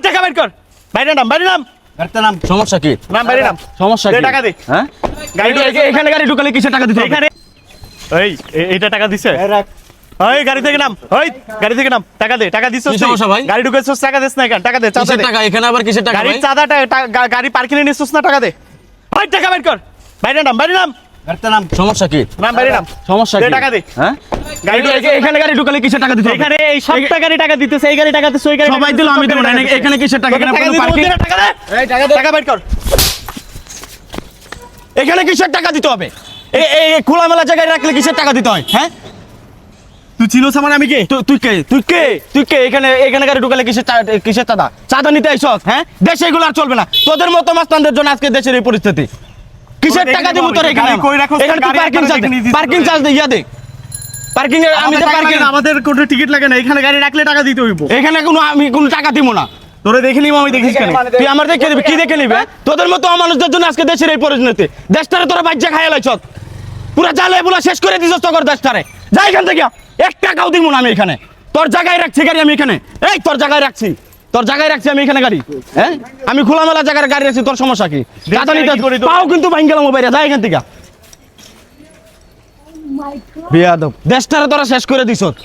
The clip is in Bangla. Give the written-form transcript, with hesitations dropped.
টাকা বের কর, বাইরে নাম, বাইরে নাম, সমস্যা কি? নাম বাইরে নাম, সমস্যা কি? টাকা দে। হ্যাঁ গাড়ি এখানে গাড়ি ঢুকালে কিসের টাকা দিতে হবে? এখানে এইটা টাকা দিছে? ওই গাড়ি থেকে নাম, ওই গাড়ি থেকে নাম, টাকা দে, টাকা দিছস? কি সমস্যা ভাই? গাড়ি ঢুকেছস, টাকা দিস না কেন? টাকা দে, চাঁদা কিসের দে। টাকা? এখানে আবার কিসের টাকা গাড়ির ভাই? চাঁদাটা, গাড়ি পার্কিং এ নিছস না, টাকা দে। ওই টাকা বের কর, বাইরে নাম, বাইরে নাম, সমস্যা কি? নাম বাইরে নাম, সমস্যা দে, কি? টাকা দে। হ্যাঁ গাড়ি এখানে গাড়ি ঢুকালে কিসের টাকা দিতে হবে? এখানে এই সবটা গাড়ি টাকা দিতেছে, এই গাড়ি টাকা দিতেছে, ওই গাড়ি সবাই দিল, আমি দেব না। এখানে কিসের টাকা? এখানে কোনো পার্কিং? টাকা দে, টাকা বের কর। এখানে কিসের টাকা দিতে হবে? এই খোলামেলা জায়গায় রাখলে কিসের টাকা দিতে হয়? হ্যাঁ তুই চিনোস আমার, আমি কে? তুই কে এখানে গাড়ি ঢুকালে কিসের চাঁদা নিতে আইছস? হ্যাঁ দেশে এগুলো আর চলবে না। তোদের মতো মাস্তানদের জন্য আজকে দেশের এই পরিস্থিতি। কিসের টাকা দিব তোর? এখানে গাড়ি কই রাখোস? এখানে তুই পার্কিং চার্জ দে, ইয়া দে। পার্কিং এর আমি পার্কিং, আমাদের কোনো টিকিট লাগে না, এখানে গাড়ি রাখলে টাকা দিতে হইব। এখানে আমি কোনো টাকা দিব না। তোরে দেখে নিব, আমি দেখিস কেন? তুই আমার দেখে দিবি, কি দেখে নিবে? তোদের মতো মানুষদের জন্য আজকে দেশের এই পরিস্থিতি। দেশটারে তোরা বাজ্যা খাইয়া লাইছস, পুরা জালে বুলা শেষ করে দিছস তোর দেশটারে। যা এখান থেকে, এক টাকাও দিব না আমি এখানে। তোর জায়গায় রাখছি গাড়ি আমি এখানে, এই তোর জায়গায় রাখছি আমি এখানে গাড়ি। হ্যাঁ আমি খোলামেলা জায়গায় গাড়ি রাখছি, তোর সমস্যা কি? চাঁদা নিতে পাও কিন্তু ভাঙ গেলাম বাইরে, যা এখান থেকে। বিয়াদব, দেশটারে তোরা শেষ করে দিছস।